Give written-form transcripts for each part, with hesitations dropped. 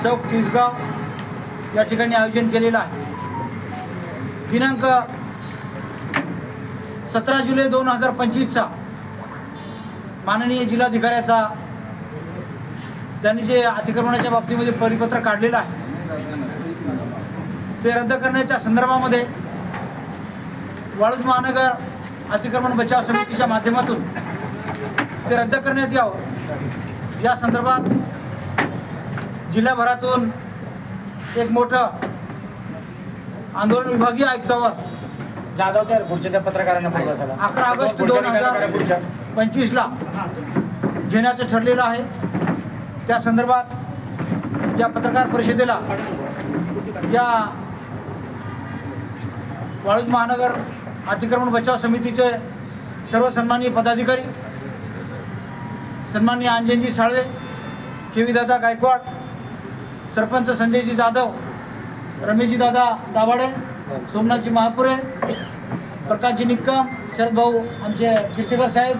चौक तिसगाव या ठिकाणी आयोजन केलेलं आहे। दिनांक 17 जुलै 2025 माननीय जिल्हाधिकाऱ्याचा त्यांनी जे अतिक्रमणाच्या बाबतीमध्ये परिपत्र काढलेलं आहे ते रद्द करण्याच्या संदर्भामध्ये वाळूज महानगर अतिक्रमण बचाव समितीच्या माध्यमातून ते रद्द करण्यात यावं या संदर्भात जिल्हाभरातून एक मोठं आंदोलन विभागीय आयुक्तावर जाधव त्या पुढच्या पत्रकारांना 11 ऑगस्ट 2025 घेण्याचं ठरलेलं आहे। त्या संदर्भात या पत्रकार परिषदेला या वाळूज महानगर अतिक्रमण बचाव समितीचे सर्व सन्माननीय पदाधिकारी, सन्माननीय अंजनजी साळवे, केवी दादा गायकवाड, सरपंच संजयजी जाधव, रमेशजी दादा दाभाडे, सोमनाथजी महापुरे, प्रकाशजी निक्कम, शरद भाऊ आमचे कीर्तिकर साहेब,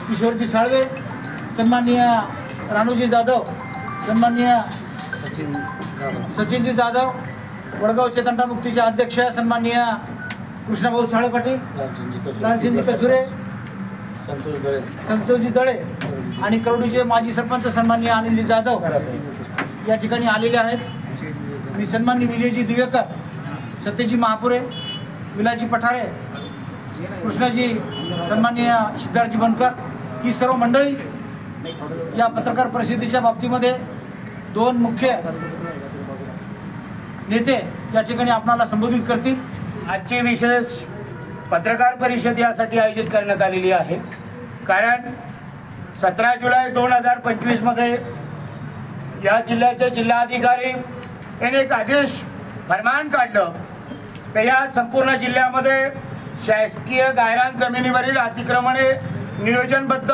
किशोरजी साळवे, सन्माननीय रानूजी जाधव, सन्माननीय सचिनजी जाधव, वडगाव चेतनटा मुक्तीचे अध्यक्ष सन्माननीय कृष्णाभाऊ साळे पाटील, लालचंदजी कसुरे, संतोषजी दळे आणि करवडीचे माजी सरपंच सन्माननीय अनिलजी जाधव या ठिकाणी आलेले आहेत। मी सन्माननीय विजयजी दिवेकर, सत्यजी महापुरे, विलाजी पठारे, कृष्णाजी, सन्माननीय सिद्धार्थजी बनकर ही सर्व मंडळी या पत्रकार परिषदेच्या बाबतीमध्ये दोन मुख्य नेते या ठिकाणी आपणाला संबोधित करतील। आजची विशेष पत्रकार परिषद यासाठी आयोजित करण्यात आलेली आहे, कारण 17 जुलै 2025 मध्ये या जिल्ह्याचे जिल्हाधिकारी यांनी एक आदेश फरमान काढलं की या संपूर्ण जिल्ह्यामध्ये शासकीय गायरान जमिनीवरील अतिक्रमणे नियोजनबद्ध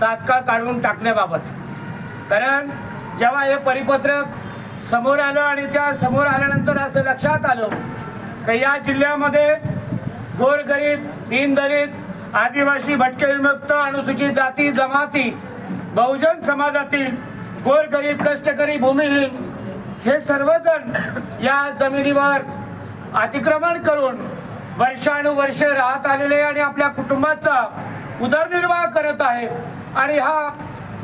तात्काळ काढून टाकण्याबाबत। कारण जेव्हा हे परिपत्रक समोर आलं आणि त्या समोर आल्यानंतर असं लक्षात आलं की या जिल्ह्यामध्ये गोरगरीब, दीनदलित, आदिवासी, भटके विमुक्त, अनुसूचित जाती जमाती, बहुजन समाजातील गोरगरीब, कष्टकरी, भूमिहीन हे सर्वजण या जमिनीवर अतिक्रमण करून वर्षानुवर्षे राहत आलेले आणि आपल्या कुटुंबाचा उदरनिर्वाह करत आहे। आणि हा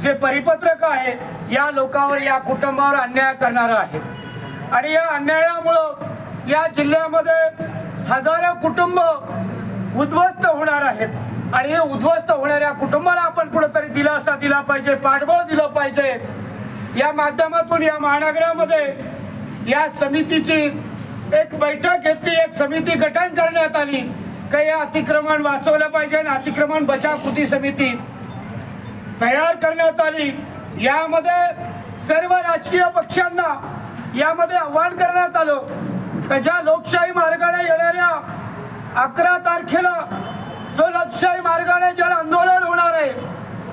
जे परिपत्रक आहे या लोकांवर, या कुटुंबावर अन्याय करणारा आहे आणि या अन्यायामुळं या जिल्ह्यामध्ये हजारो कुटुंब उद्ध्वस्त होणार आहेत आणि हे उद्ध्वस्त होणाऱ्या कुटुंबाला आपण कुठेतरी दिलासा दिला पाहिजे, पाठबळ दिलं पाहिजे। या माध्यमातून या महानगरामध्ये या समितीची एक बैठक घेतली, एक समिती गठन करण्यात आली की हे अतिक्रमण वाचवलं पाहिजे आणि अतिक्रमण बचाव कृती समिती तयार करण्यात आली। यामध्ये सर्व राजकीय पक्षांना यामध्ये आव्हान करण्यात आलं की ज्या लोकशाही मार्गाने येणाऱ्या 11 तारखेला जो लोकशाही मार्गाने जन आंदोलन होणार आहे,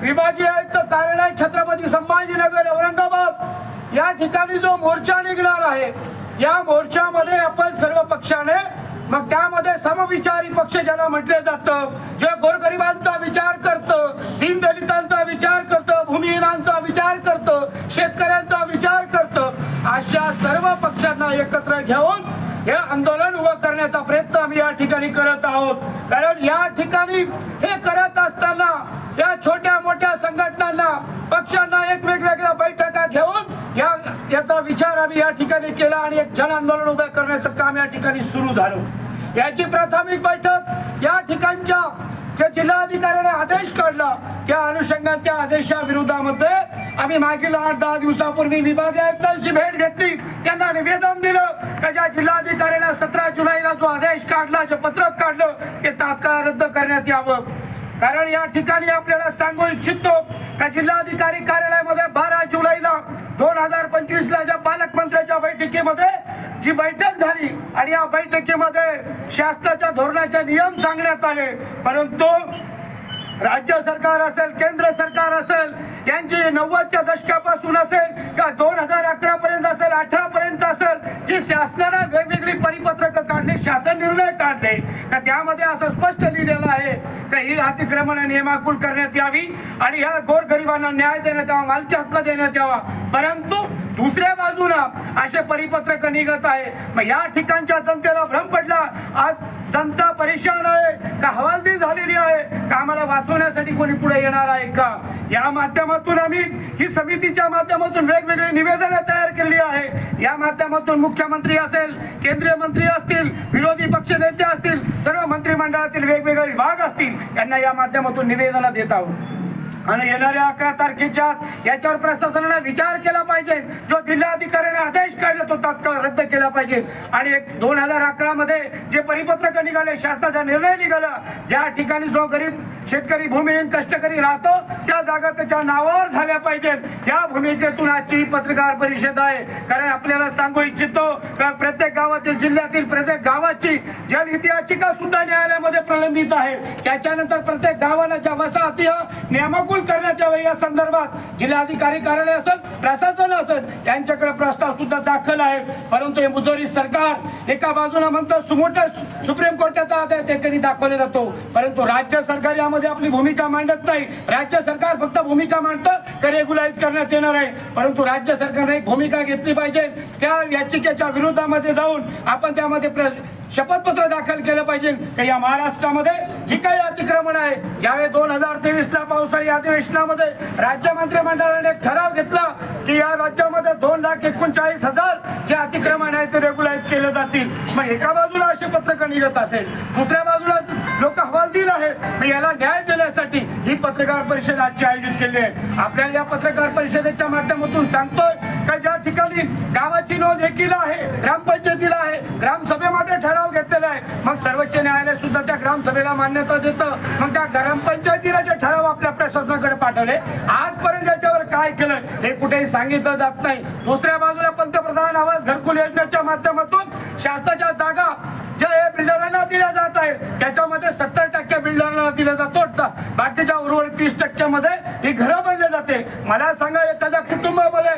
विभागीय आयुक्त कार्यालय छत्रपती संभाजीनगर औरंगाबाद या ठिकाणी जो मोर्चा निघणार आहे, या मोर्चामध्ये आपण सर्व पक्षाने, मग त्यामध्ये समविचारी पक्ष ज्याला म्हटले जातं, जे गोरगरिबांचा विचार करतं, दीनदलितांचा विचार करतं, भूमिहीनांचा विचार करतं, शेतकऱ्यांचा विचार करतं, अशा सर्व पक्षांना एकत्र घेऊन हे आंदोलन उभं करण्याचा प्रयत्न आम्ही या ठिकाणी करत आहोत। कारण या ठिकाणी हे करत असताना या छोट्या मोठ्या संघटनांना, पक्षांना एक वेगवेगळ्या बैठका घेऊन याचा विचार आम्ही या ठिकाणी केला आणि एक जन आंदोलन उभं करण्याचं काम या ठिकाणी सुरू झालं। याची प्राथमिक बैठक या ठिकाणच्या जे जिल्हाधिकाऱ्याने आदेश काढला त्या अनुषंगाने त्या आदेशाविरोधामध्ये आम्ही मागील 8-10 दिवसापूर्वी विभागीय आयुक्तांची भेट घेतली, त्यांना निवेदन दिलं की ज्या जिल्हाधिकाऱ्याने 17 जुलैला जो आदेश काढला, जे पत्रक काढलं ते तात्काळ रद्द करण्यात यावं। कारण या ठिकाणी आपल्याला सांगू इच्छितो का जिल्हाधिकारी कार्यालयामध्ये 12 जुलैला 2025 ज्या पालकमंत्र्यांच्या बैठकीमध्ये जी बैठक झाली आणि या बैठकीमध्ये शासनाच्या धोरणाचे नियम सांगण्यात आले, परंतु राज्य सरकार असेल, केंद्र सरकार असेल, यांची 90च्या दशकापासून असेल का 2011 पर्यंत असेल, 18 पर्यंत असेल, जी शासनाने वेगवेगळी परिपत्रक काढली, शासन निर्णय काढले का त्यामध्ये असं स्पष्ट लिहिलेलं आहे की ही अतिक्रमण नियमाकुल करण्यात यावी आणि ह्या गोरगरिबांना न्याय देण्यात यावा, मालकी हक्क देण्यात यावा। परंतु दुसऱ्या बाजूला असे परिपत्रक निघत आहे. मग या ठिकाणच्या जनतेला भ्रम पडला, आज जनता परेशान आहे का, हवालदिल झालेली आहे का, आम्हाला वाचवण्यासाठी कोणी पुढे येणार आहे का. या माध्यमातून आम्ही ही समितीच्या माध्यमातून वेगवेगळी निवेदनं तयार केली आहे. या माध्यमातून मुख्यमंत्री असेल, केंद्रीय मंत्री असतील, विरोधी पक्ष नेते असतील, सर्व मंत्रिमंडळातील वेगवेगळे विभाग असतील, यांना या माध्यमातून निवेदनं देत आहोत. आणि येणाऱ्या 11 तारखेच्या याच्यावर प्रशासनाने विचार केला पाहिजे. जो जिल्हाधिकाऱ्याने आदेश काढला तो तात्काळ रद्द केला पाहिजे. आणि 2011 मध्ये जे परिपत्रक निघाले, शासनाचा निर्णय निघाला, ज्या ठिकाणी जो गरीब शेतकरी भूमिहीन कष्टकरी राहतो त्या जागा त्याच्या नावावर झाल्या पाहिजेत. या भूमिकेतून आजची पत्रकार परिषद आहे. कारण आपल्याला सांगू इच्छितो का प्रत्येक गावातील, जिल्ह्यातील प्रत्येक गावाची जनहित याचिका सुद्धा न्यायालयामध्ये प्रलंबित आहे. त्याच्यानंतर प्रत्येक गावाला ज्या वसाहती नियमाकुल करण्यात यावे या संदर्भात जिल्हाधिकारी कार्यालय असेल, प्रशासन असेल, यांच्याकडे प्रस्ताव सुद्धा दाखल आहे. परंतु हे मुजोरी सरकार एका बाजूला म्हणतं सुप्रीम कोर्टाचा आदेश त्याकडे दाखवला जातो, परंतु राज्य सरकार यामध्ये आपली भूमिका मांडत नाही. राज्य सरकार फक्त भूमिका मांडतं की रेग्युलाइज करण्यात येणार आहे, परंतु राज्य सरकारने एक भूमिका घेतली पाहिजे. त्या याचिकेच्या विरोधामध्ये जाऊन आपण त्यामध्ये शपथपत्र दाखल केलं पाहिजे की या महाराष्ट्रामध्ये जी काही अतिक्रमण आहे, ज्यावेळी 2023ला पावसाळी अधिवेशनामध्ये राज्य मंत्रिमंडळाने एक ठराव घेतला की या राज्यामध्ये 2,39,000 जे अतिक्रमण आहे ते रेग्युलाइज केले जातील. मग एका बाजूला असे पत्रक निघत असेल, दुसऱ्या बाजूला लोक हवालदिल आहेत. मग याला न्याय देण्यासाठी ही पत्रकार परिषद आजची आयोजित केली आहे. आपल्याला या पत्रकार परिषदेच्या माध्यमातून सांगतोय का ज्या ठिकाणी गावाची नोंद एकीला आहे, ग्रामपंचायतीला आहे, ग्रामसभेमध्ये ठराव घेतलेला आहे, मग सर्वोच्च न्यायालय सुद्धा त्या ग्रामसभेला मान्यता देतं. मग त्या ग्रामपंचायतीला जे ठराव आपल्या प्रशासनाकडे पाठवले, आजपर्यंत याच्यावर काय केलं हे कुठेही सांगितलं जात नाही. दुसऱ्या बाजूला पंतप्रधान आवास घरकुल योजनेच्या माध्यमातून शासनाच्या जागा ज्या बिल्डरांना दिल्या जात आहे त्याच्यामध्ये 70% बिल्डरांना दिला जातो, बाकीच्या उर्वरित 30% मध्ये ही घरं बनले जाते. मला सांगा, एखाद्या कुटुंबामध्ये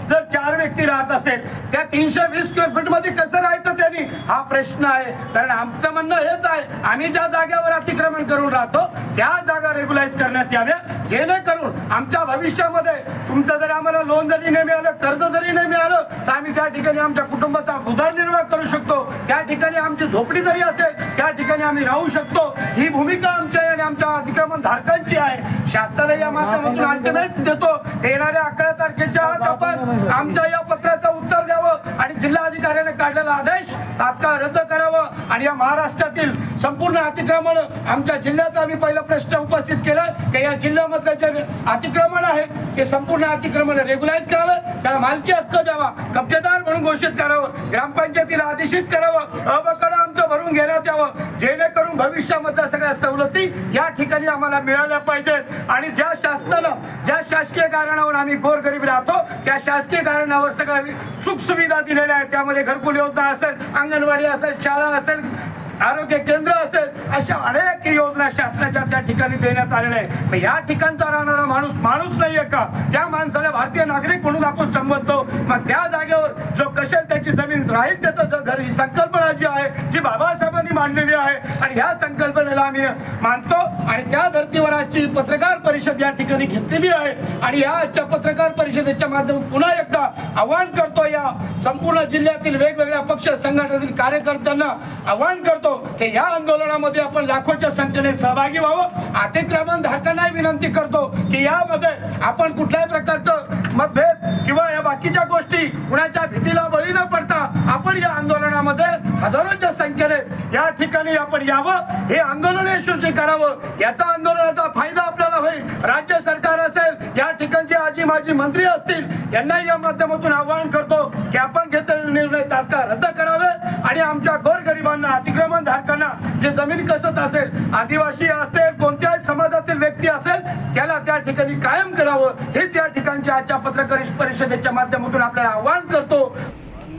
जर 4 व्यक्ती राहत असेल, त्या 320 स्क्वेअर फीट मध्ये कसं राहायचं त्यांनी, हा प्रश्न आहे. कारण आमचं म्हणणं हेच आहे, आम्ही ज्या जागेवर अतिक्रमण करून राहतो त्या जागा रेग्युलाइज करण्यात याव्या, जेणेकरून आमच्या भविष्यामध्ये तुमचं जर आम्हाला लोन जरी नाही मिळालं, कर्ज जरी नाही मिळालं, तर आम्ही त्या ठिकाणी आमच्या कुटुंबाचा उदरनिर्वाह करू शकतो. त्या ठिकाणी आमची झोपडी जरी असेल त्या ठिकाणी आम्ही राहू शकतो. ही भूमिका आमची आहे आणि आमच्या अतिक्रमण धारकांची आहे. शासनाने या माध्यमातून अल्टिमेट देतो, येणाऱ्या 11 तारखेच्या आत आपण आमच्या या पत्राचं उत्तर द्यावं आणि जिल्हाधिकाऱ्याने काढलेला आदेश तात्काळ रद्द करावं. आणि या महाराष्ट्रातील संपूर्ण अतिक्रमण आमच्या जिल्ह्याचा आम्ही पहिला प्रश्न उपस्थित केला की या जिल्ह्यामधले जे अतिक्रमण आहे ते संपूर्ण अतिक्रमण रेग्युलाइज करावं, त्याला मालकी हक्क द्यावा, कब्जेदार म्हणून घोषित करावं, ग्रामपंचायतीला आदेशित करावं, अबकडं आमचं भरून घेण्यात यावं, जेणेकरून भविष्यामधल्या सगळ्या सवलती या ठिकाणी आम्हाला मिळाल्या पाहिजेत. आणि ज्या शासनानं ज्या शासकीय कारणावर आम्ही गोरगरीब राहतो त्या शासकीय कारणावर सगळ्या सुख सुविधा दिलेल्या आहेत. त्यामध्ये घरकुल योजना असेल, अंगणवाडी असेल, शाळा असेल, आरोग्य केंद्र असेल, अशा अनेक योजना शासनाच्या त्या ठिकाणी देण्यात आलेल्या आहे. या ठिकाणचा राहणारा माणूस नाहीये का, त्या माणसाला भारतीय नागरिक म्हणून आपण संबोधतो. मग त्या जागेवर जो कशेल त्याची जमीन राहील त्याचं घर, ही संकल्पना जी आहे जी बाबासाहेबांनी मांडलेली आहे आणि ह्या संकल्पनेला आम्ही मानतो. आणि त्या धर्तीवर आजची पत्रकार परिषद या ठिकाणी घेतलेली आहे. आणि या आजच्या पत्रकार परिषदेच्या माध्यमातून पुन्हा एकदा आवाहन करतो, या संपूर्ण जिल्ह्यातील वेगवेगळ्या पक्ष संघटनेतील कार्यकर्त्यांना आवाहन करतो की या आंदोलनामध्ये आपण लाखोच्या संख्येने सहभागी व्हावं. अतिक्रमण धारकांना विनंती करतो की यामध्ये आपण कुठल्याही प्रकारचं मतभेद किंवा या बाकीच्या गोष्टी कुणाच्या भीतीला बळी न पडता आपण या आंदोलनामध्ये हजारोच्या संख्येने या ठिकाणी आपण यावं, हे आंदोलन यशस्वी करावं. याचा आंदोलनाचा फायदा आपल्याला होईल. राज्य सरकार असेल, या ठिकाणचे आजी माजी मंत्री असतील, यांना या माध्यमातून आवाहन करतो की आपण घेतलेले निर्णय तात्काळ रद्द करावे आणि आमच्या गोरगरिबांना, अतिक्रमण धारकांना जे जमीन कसत असेल, आदिवासी असेल, कोणत्याही समाजातील व्यक्ती असेल, त्याला त्या ठिकाणी कायम करावं, हे त्या ठिकाणच्या आजच्या पत्रकार परिषदेच्या माध्यमातून आपल्याला आवाहन करतो.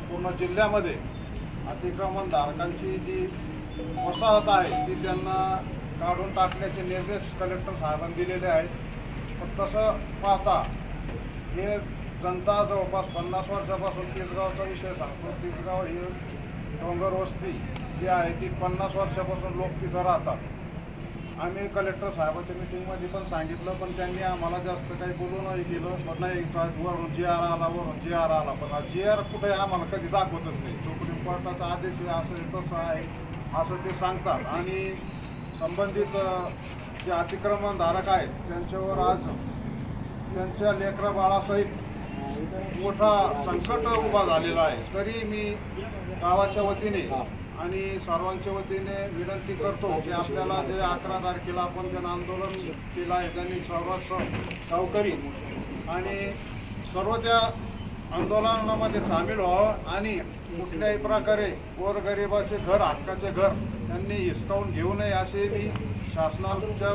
पूर्ण जिल्ह्यामध्ये अतिक्रमण धारकांची जी वसाहत आहे ती त्यांना काढून टाकण्याचे निर्देश कलेक्टर साहेबांनी दिलेले आहेत. पण तसं पाहता हे जनता जवळपास 50 वर्षापासून तिसगावचा विषय सांगतो. तिसगाव ही डोंगर वस्ती जी आहे ती 50 वर्षापासून लोक तिथं राहतात. आम्ही कलेक्टर साहेबांच्या मीटिंगमध्ये पण सांगितलं, पण त्यांनी आम्हाला जास्त काही बोलू नाही केलं. पण नाही वरून GR आला, वरून GR आला, पण GR कुठे आम्हाला कधी दाखवतच नाही. सुप्रीम कोर्टाचा आदेश आहे, असं तसं आहे असं ते सांगतात. आणि संबंधित जे अतिक्रमणधारक आहेत त्यांच्यावर आज त्यांच्या लेकरा बाळासहित मोठा संकट उभा झालेला आहे. तरी मी गावाच्या वतीने आणि सर्वांच्या वतीने विनंती करतो की आपल्याला जे 11 तारखेला आपण जन आंदोलन केलं आहे त्यांनी सर्व गावकरी आणि सर्व त्या आंदोलनामध्ये सामील व्हावं आणि कुठल्याही प्रकारे गोरगरिबाचे घर, हक्काचे घर त्यांनी हिसकावून घेऊ नये असे मी शासनाच्या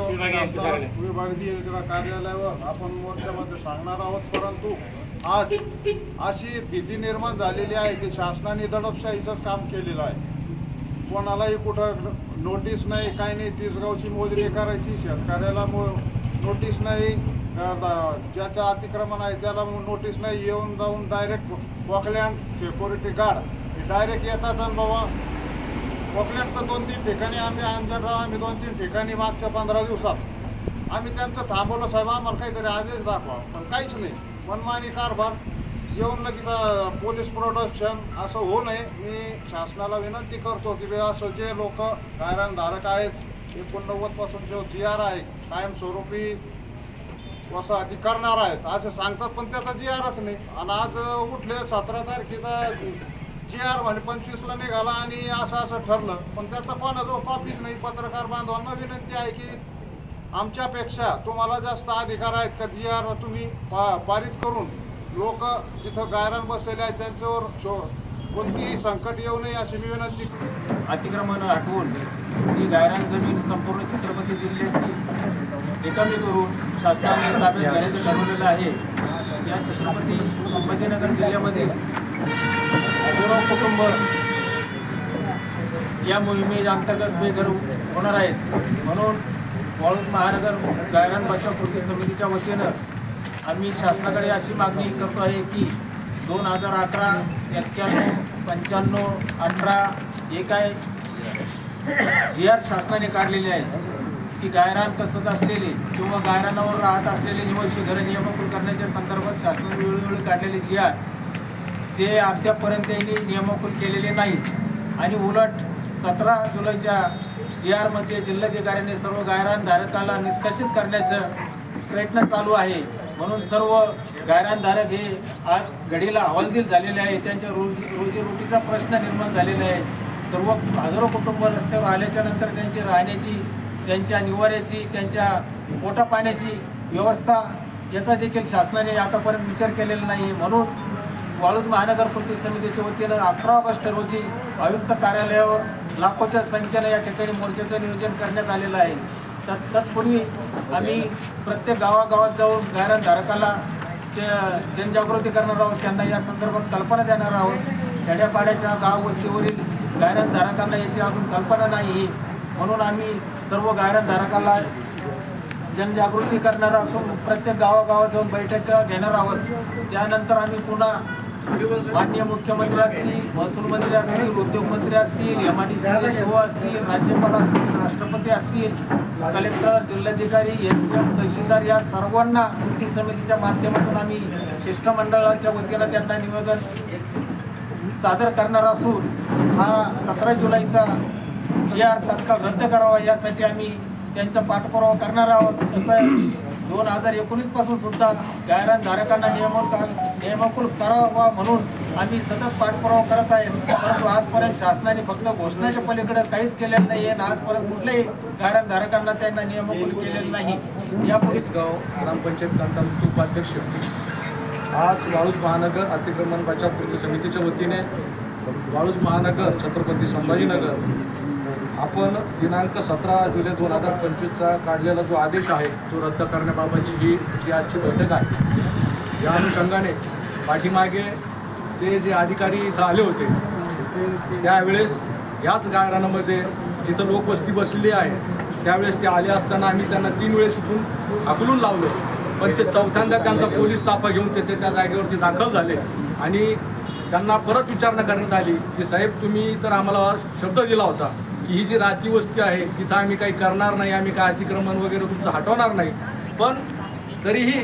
विभागीय कार्यालयावर आपण मोर्चामध्ये सांगणार आहोत. परंतु आज अशी भीती निर्माण झालेली आहे की शासनाने दडपशाहीचंच काम केलेलं आहे. कोणालाही कुठं नोटीस नाही, काही नाही. 30 गावची मोजणी करायची, शेतकऱ्याला नोटीस नाही, ज्याचं अतिक्रमण आहे त्याला नोटीस नाही. येऊन जाऊन डायरेक्ट वॉकलँड सिक्युरिटी गार्ड डायरेक्ट येतात. आणि बाबा वॉकलँड तर 2-3 ठिकाणी आम्ही 2-3 ठिकाणी मागच्या 15 दिवसात आम्ही त्यांचं थांबवलं. साहेब आम्हाला काहीतरी आदेश दाखवा, पण काहीच नाही. मनमानी कारभार, येऊन लगेच पोलीस प्रोडक्शन असं होऊ नये. मी शासनाला विनंती करतो की असं जे लोक गायरानधारक आहेत 89 पासून जो GR आहे कायमस्वरूपी वसाहती करणार आहेत असं सांगतात, पण त्याचा GRच नाही. आणि आज उठले 17 तारखेचा GR म्हणजे 25ला निघाला आणि असं ठरलं, पण त्याचा कोणाजवळ कॉपीच नाही. पत्रकार बांधवांना विनंती आहे की आमच्यापेक्षा तुम्हाला जास्त अधिकार आहेत का GR तुम्ही पारित करून लोक जिथं गायरान बसलेले आहेत त्यांच्यावर कोणतीही संकट येऊ नये अशी मी विनंती. अतिक्रमण हटवून ही गायरान जमीन संपूर्ण छत्रपती जिल्ह्याची रिकामी करून शासनाने ताब्यात घेण्याचं ठरवलेलं आहे. या छत्रपती संभाजीनगर जिल्ह्यामध्ये हजारो कुटुंब या मोहिमेच्या अंतर्गत बेघर होणार आहेत. म्हणून वाळूज महानगर गायरान बचाव कृती समितीच्या वतीनं आम्ही शासनाकडे अशी मागणी करतो आहे की 2011, 91, 95, 18 हे काय GR शासनाने काढलेले आहे की गायरान कसत असलेले किंवा गायरानावर राहत असलेले निवासी घरं नियमन करण्याच्या संदर्भात शासनाने वेळोवेळी काढलेले GR ते अद्यापपर्यंत त्यांनी नियमन केलेले नाहीत. आणि उलट 17 जुलैच्या GRमध्ये जिल्हाधिकाऱ्यांनी सर्व गायरानधारकाला निष्कासित करण्याचं प्रयत्न चालू आहे. म्हणून सर्व गायरानधारक हे आज घडीला हवालदिल झालेले आहे. त्यांच्या रोजीरोटीचा प्रश्न निर्माण झालेला आहे. सर्व हजारो कुटुंब रस्त्यावर आल्याच्या नंतर त्यांची राहण्याची, त्यांच्या निवाऱ्याची, त्यांच्या पोटा पाण्याची व्यवस्था याचा देखील शासनाने आतापर्यंत विचार केलेला नाही. म्हणून वाळूज महानगर कृती समितीच्या वतीनं 11 ऑगस्ट रोजी आयुक्त कार्यालयावर लाखोच्या संख्येनं या ठिकाणी मोर्चाचं नियोजन करण्यात आलेलं आहे. तत्पूर्वी आम्ही प्रत्येक गावागावात जाऊन गायरानधारकाला जनजागृती करणार आहोत. त्यांना या संदर्भात कल्पना देणार आहोत. खेड्यापाड्याच्या गाव वस्तीवरील गायरानधारकांना याची अजून कल्पना नाही, म्हणून आम्ही सर्व गायरानधारकाला जनजागृती करणार असून प्रत्येक गावागावात जाऊन बैठका घेणार आहोत. त्यानंतर आम्ही पुन्हा माननीय मुख्यमंत्री असतील, महसूल मंत्री असतील, उद्योगमंत्री असतील, MIDC शिव असतील, राज्यपाल असतील, राष्ट्रपती असतील, कलेक्टर, जिल्हाधिकारी, SDM, तहसीलदार या सर्वांना कृती समितीच्या माध्यमातून आम्ही शिष्टमंडळाच्या वतीनं त्यांना निवेदन सादर करणार असून हा 17 जुलैचा GR तात्काळ रद्द करावा यासाठी आम्ही त्यांचा पाठपुरावा करणार आहोत. तसं 2019 पासून सुद्धा गायरानधारकांना नियमकुल करावा म्हणून आम्ही सतत पाठपुरावा करत आहे. परंतु आजपर्यंत शासनाने फक्त घोषणाच्या पलीकडे काहीच केलेलं नाही आहे आणि आजपर्यंत कुठल्याही गायरानधारकांना त्यांना नियमकुल केलेलं नाही. यापुढे गाव ग्रामपंचायत कंटाळून उपाध्यक्ष आज वाळूज महानगर अतिक्रमण बचाव कृती समितीच्या वतीने वाळूज महानगर छत्रपती संभाजीनगर आपण दिनांक 17 जुलै 2025चा काढलेला जो आदेश आहे तो रद्द करण्याबाबतची जी आजची बैठक आहे. या अनुषंगाने पाठीमागे ते जे अधिकारी इथं आले होते त्यावेळेस याच गायरानामध्ये जिथं लोकवस्ती बसलेली आहे त्यावेळेस ते आले असताना आम्ही त्यांना 3 वेळेस इथून हाकलून लावलं, पण ते चौथ्यांदा त्यांचा पोलीस ताफा घेऊन ते त्या जागेवरती दाखल झाले आणि त्यांना परत विचारणा करण्यात आली की साहेब तुम्ही तर आम्हाला शब्द दिला होता की ही जी राहती वस्ती आहे तिथं आम्ही काही करणार नाही, आम्ही काय अतिक्रमण वगैरे तुमचं हटवणार नाही. पण तरीही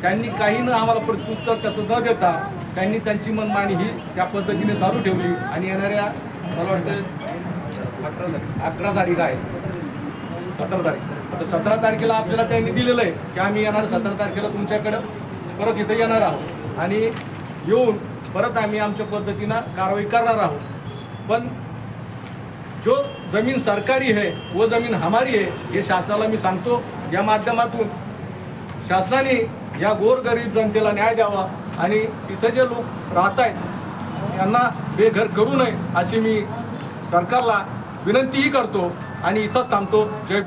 त्यांनी काही न आम्हाला प्रत्युत्तर कसं न देता त्यांनी त्यांची मनमानी ही त्या पद्धतीने चालू ठेवली. आणि येणाऱ्या मला वाटतं 11 तारीख आहे, 17 तारीख, आता 17 तारखेला आपल्याला त्यांनी दिलेलं आहे की आम्ही येणार 17 तारखेला तुमच्याकडं परत इथं येणार आहोत आणि येऊन परत आम्ही आमच्या पद्धतीनं कारवाई करणार आहोत. पण जो जमीन सरकारी है वो जमीन हमारी है हे शासनाला मी सांगतो. या माध्यमातून शासनाने या गोरगरीब जनतेला न्याय द्यावा आणि इथं जे लोक राहत आहेत त्यांना बेघर करू नये अशी मी सरकारला विनंतीही करतो आणि इथंच थांबतो. जय